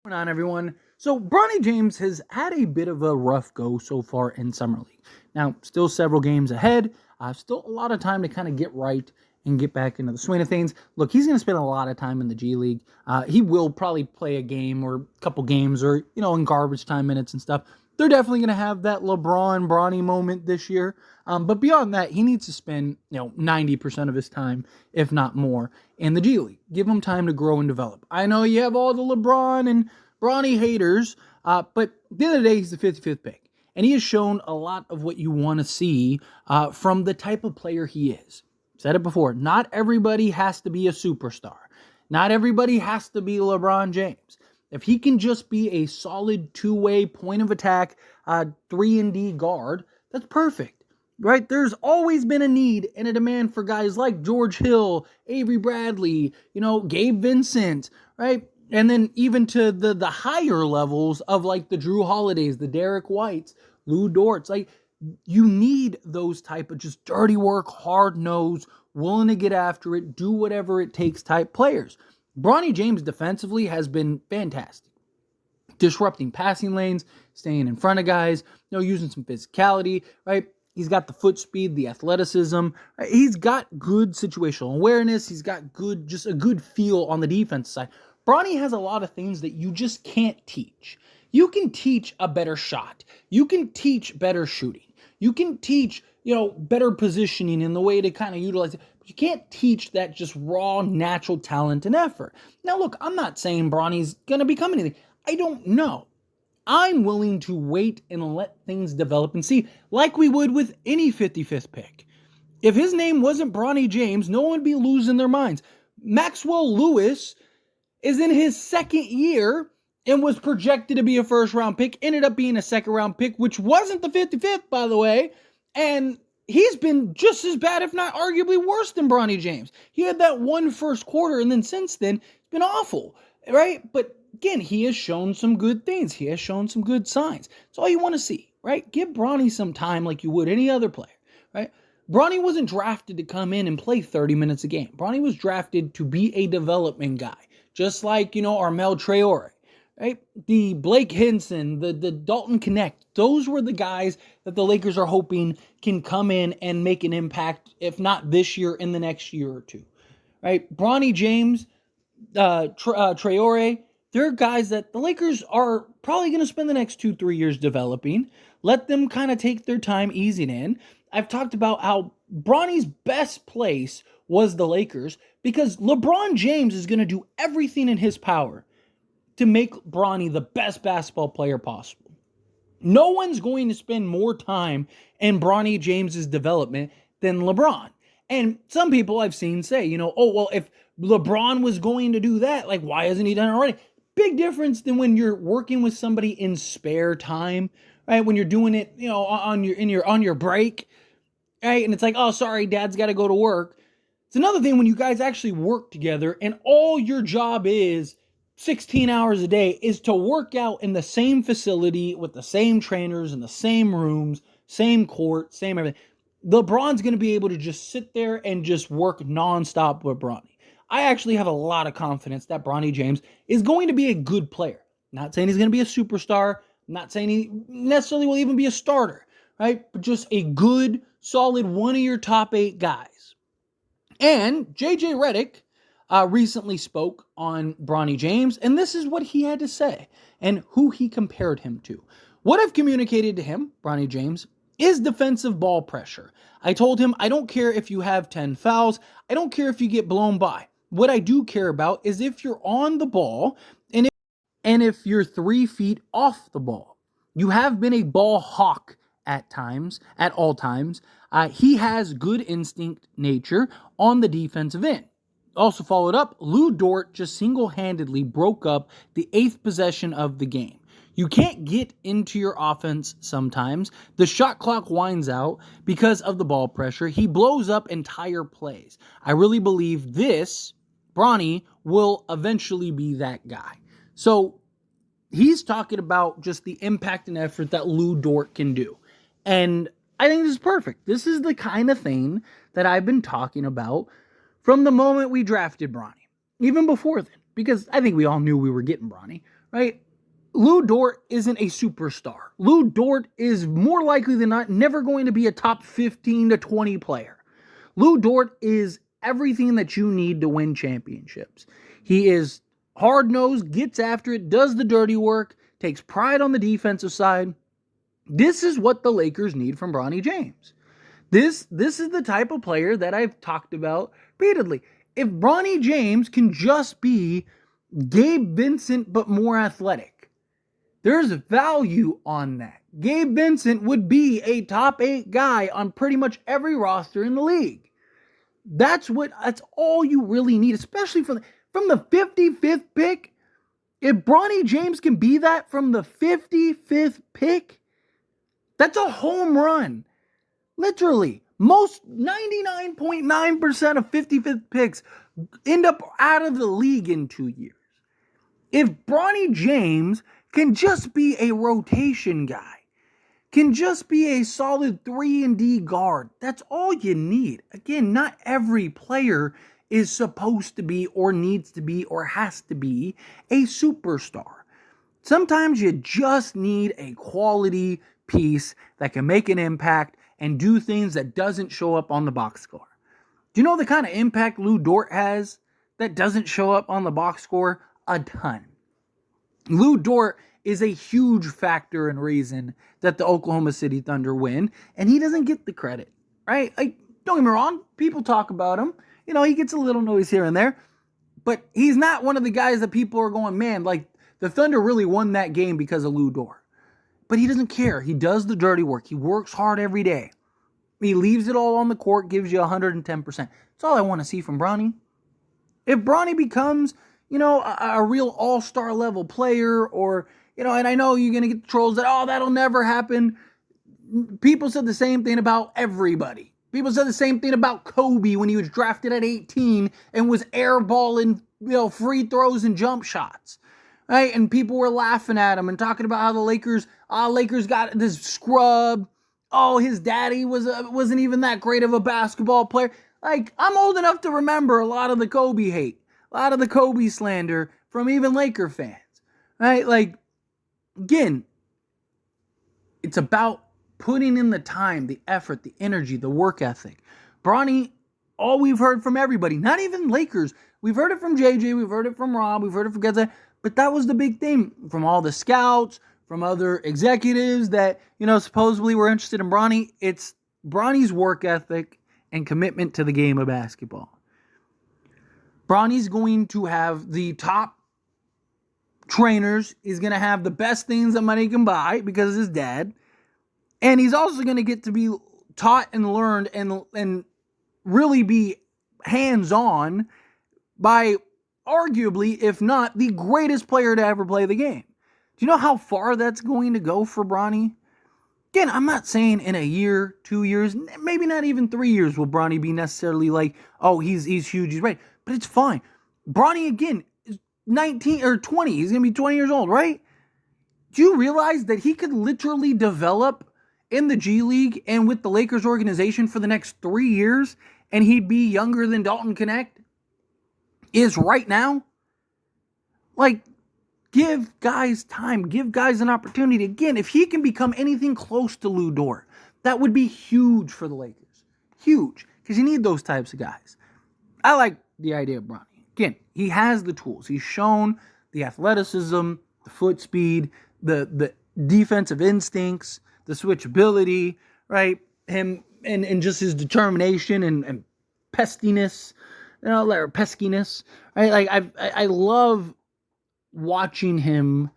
What's going on, everyone? So, Bronny James has had a bit of a rough go so far in Summer League. Now, still several games ahead. Still a lot of time to kind of get right and get back into the swing of things. Look, he's going to spend a lot of time in the G League. He will probably play a game or a couple games or, in garbage time minutes and stuff. They're definitely going to have that LeBron Bronny moment this year. But beyond that, he needs to spend, 90% of his time, if not more, in the G League. Give him time to grow and develop. I know you have all the LeBron and Bronny haters, but the other day, he's the 55th pick. And he has shown a lot of what you want to see from the type of player he is. Said it before, not everybody has to be a superstar. Not everybody has to be LeBron James. If he can just be a solid two-way point of attack, 3-and-D guard, that's perfect, right? There's always been a need and a demand for guys like George Hill, Avery Bradley, Gabe Vincent, right? And then even to the higher levels of like the Drew Holidays, the Derek Whites, Lu Dorts. Like, you need those type of just dirty work, hard nose, willing to get after it, do whatever it takes type players. Bronny James defensively has been fantastic. Disrupting passing lanes, staying in front of guys, using some physicality, right? He's got the foot speed, the athleticism. Right? He's got good situational awareness. He's got just a good feel on the defense side. Bronny has a lot of things that you just can't teach. You can teach a better shot. You can teach better shooting. You can teach, better positioning in the way to kind of utilize it. But you can't teach that just raw, natural talent and effort. Now, look, I'm not saying Bronny's going to become anything. I don't know. I'm willing to wait and let things develop and see, like we would with any 55th pick. If his name wasn't Bronny James, no one would be losing their minds. Maxwell Lewis is in his second year and was projected to be a first-round pick, ended up being a second-round pick, which wasn't the 55th, by the way, and he's been just as bad, if not arguably worse than Bronny James. He had that one first quarter, and then since then, it's been awful, right? But again, he has shown some good things. He has shown some good signs. That's all you want to see, right? Give Bronny some time like you would any other player, right? Bronny wasn't drafted to come in and play 30 minutes a game. Bronny was drafted to be a development guy, just like, Armel Traore, right? The Blake Hinson, the Dalton Connect, those were the guys that the Lakers are hoping can come in and make an impact, if not this year, in the next year or two, right? Bronny James, Traore, they're guys that the Lakers are probably going to spend the next 2-3 years developing. Let them kind of take their time easing in. I've talked about how Bronny's best place was the Lakers because LeBron James is going to do everything in his power to make Bronny the best basketball player possible. No one's going to spend more time in Bronny James's development than LeBron. And some people I've seen say, if LeBron was going to do that, like, why hasn't he done it already? Big difference than when you're working with somebody in spare time, right? When you're doing it, on your break, right? And it's like, oh, sorry, dad's got to go to work. It's another thing when you guys actually work together and all your job is 16 hours a day is to work out in the same facility with the same trainers in the same rooms, same court, same everything. LeBron's going to be able to just sit there and just work nonstop with Bronny. I actually have a lot of confidence that Bronny James is going to be a good player. Not saying he's going to be a superstar. Not saying he necessarily will even be a starter, right? But just a good, solid one of your top 8 guys. And JJ Redick recently spoke on Bronny James, and this is what he had to say and who he compared him to. What I've communicated to him, Bronny James, is defensive ball pressure. I told him, I don't care if you have 10 fouls. I don't care if you get blown by. What I do care about is if you're on the ball and if you're 3 feet off the ball. You have been a ball hawk at all times. He has good instinct nature on the defensive end. Also followed up, Lu Dort just single-handedly broke up the 8th possession of the game. You can't get into your offense sometimes. The shot clock winds out because of the ball pressure. He blows up entire plays. I really believe Bronny, will eventually be that guy. So he's talking about just the impact and effort that Lu Dort can do. And I think this is perfect. This is the kind of thing that I've been talking about from the moment we drafted Bronny, even before then, because I think we all knew we were getting Bronny, right? Lu Dort isn't a superstar. Lu Dort is more likely than not never going to be a top 15 to 20 player. Lu Dort is everything that you need to win championships. He is hard-nosed, gets after it, does the dirty work, takes pride on the defensive side. This is what the Lakers need from Bronny James. This is the type of player that I've talked about repeatedly. If Bronny James can just be Gabe Vincent but more athletic, there's value on that. Gabe Vincent would be a top 8 guy on pretty much every roster in the league. That's all you really need, especially from the 55th pick. If Bronny James can be that from the 55th pick, that's a home run. Literally, most 99.9% of 55th picks end up out of the league in 2 years. If Bronny James can just be a rotation guy, can just be a solid 3-and-D guard, that's all you need. Again, not every player is supposed to be or needs to be or has to be a superstar. Sometimes you just need a quality piece that can make an impact and do things that doesn't show up on the box score. Do you know the kind of impact Lu Dort has that doesn't show up on the box score? A ton. Lu Dort is a huge factor and reason that the Oklahoma City Thunder win, and he doesn't get the credit, right? Like, don't get me wrong, people talk about him. You know, he gets a little noise here and there, but he's not one of the guys that people are going, man, like, the Thunder really won that game because of Lu Dort. But he doesn't care. He does the dirty work. He works hard every day. He leaves it all on the court, gives you 110%. That's all I want to see from Bronny. If Bronny becomes, a real all-star level player, or, and I know you're going to get the trolls that, that'll never happen. People said the same thing about everybody. People said the same thing about Kobe when he was drafted at 18 and was airballing, free throws and jump shots. Right? And people were laughing at him and talking about how the Lakers got this scrub. Oh, his daddy wasn't even that great of a basketball player. Like, I'm old enough to remember a lot of the Kobe hate, a lot of the Kobe slander from even Laker fans. Right? Like, again, it's about putting in the time, the effort, the energy, the work ethic. Bronny, all we've heard from everybody, not even Lakers. We've heard it from JJ, we've heard it from Rob, we've heard it from guys that. But that was the big thing from all the scouts, from other executives that, supposedly were interested in Bronny. It's Bronny's work ethic and commitment to the game of basketball. Bronny's going to have the top trainers. He's going to have the best things that money can buy because of his dad. And he's also going to get to be taught and learned and really be hands-on by arguably, if not, the greatest player to ever play the game. Do you know how far that's going to go for Bronny? Again, I'm not saying in a year, 2 years, maybe not even 3 years will Bronny be necessarily like, oh, he's huge, he's right. But it's fine. Bronny, again, is 19 or 20. He's going to be 20 years old, right? Do you realize that he could literally develop in the G League and with the Lakers organization for the next 3 years, and he'd be younger than Dalton Connect is right now? Like, give guys time, give guys an opportunity. Again, if he can become anything close to Lu Dort, that would be huge for the Lakers. Huge, because you need those types of guys. I like the idea of Bronny. Again, he has the tools. He's shown the athleticism, the foot speed, the defensive instincts, the switchability, right? Him and just his determination and pestiness, or peskiness, right? Like I love watching him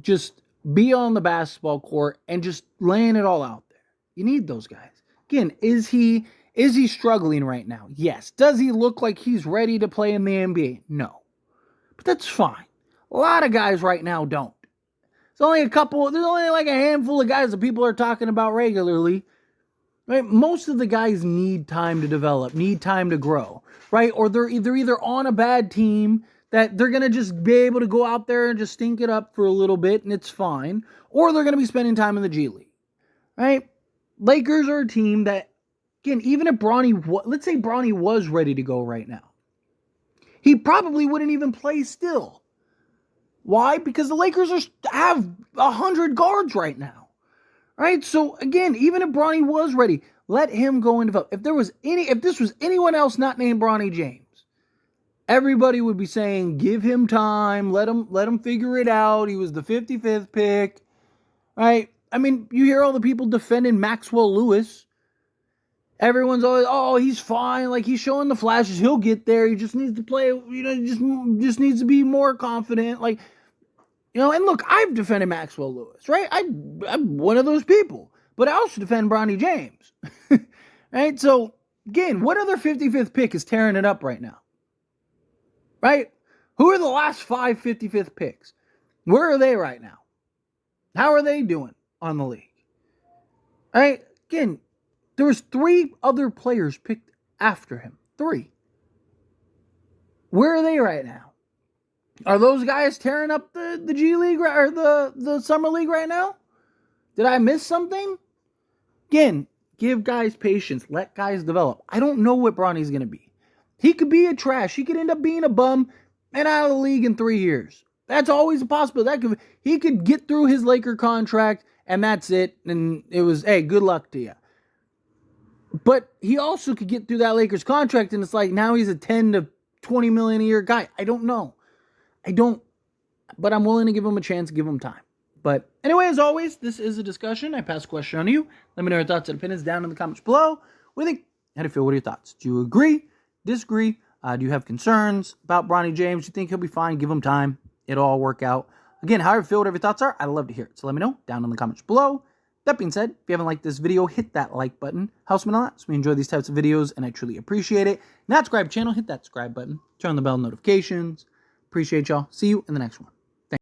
just be on the basketball court and just laying it all out there. You need those guys. Again, is he struggling right now? Yes. Does he look like he's ready to play in the NBA? No. But that's fine. A lot of guys right now don't. There's only like a handful of guys that people are talking about regularly. Right? Most of the guys need time to develop, need time to grow, right? Or they're either on a bad team that they're going to just be able to go out there and just stink it up for a little bit and it's fine, or they're going to be spending time in the G League, right? Lakers are a team that, again, even if let's say Bronny was ready to go right now, he probably wouldn't even play still. Why? Because the Lakers have 100 guards right now. Right? So again, even if Bronny was ready, let him go and develop. If this was anyone else not named Bronny James, everybody would be saying, give him time, let him figure it out. He was the 55th pick. Right? I mean, you hear all the people defending Maxwell Lewis. Everyone's always, oh, he's fine. Like, he's showing the flashes. He'll get there. He just needs to play, just needs to be more confident. Like, and look, I've defended Maxwell Lewis, right? I'm one of those people. But I also defend Bronny James. Right? So, again, what other 55th pick is tearing it up right now? Right? Who are the last 5 55th picks? Where are they right now? How are they doing on the league? Right? Again, there was 3 other players picked after him. 3. Where are they right now? Are those guys tearing up the G League or the Summer League right now? Did I miss something? Again, give guys patience. Let guys develop. I don't know what Bronny's going to be. He could be a trash. He could end up being a bum and out of the league in 3 years. That's always a possibility. He could get through his Laker contract and that's it. And it was, hey, good luck to you. But he also could get through that Lakers contract and it's like now he's a 10 to 20 million a year guy. I don't know. But I'm willing to give him a chance, give him time. But anyway, as always, this is a discussion. I pass a question on to you. Let me know your thoughts and opinions down in the comments below. What do you think? How do you feel? What are your thoughts? Do you agree? Disagree? Do you have concerns about Bronny James? Do you think he'll be fine? Give him time. It'll all work out. Again, however you feel, whatever your thoughts are, I'd love to hear it. So let me know down in the comments below. That being said, if you haven't liked this video, hit that like button. Helps me a lot. So we enjoy these types of videos, and I truly appreciate it. Not subscribe channel, hit that subscribe button. Turn on the bell notifications. Appreciate y'all. See you in the next one.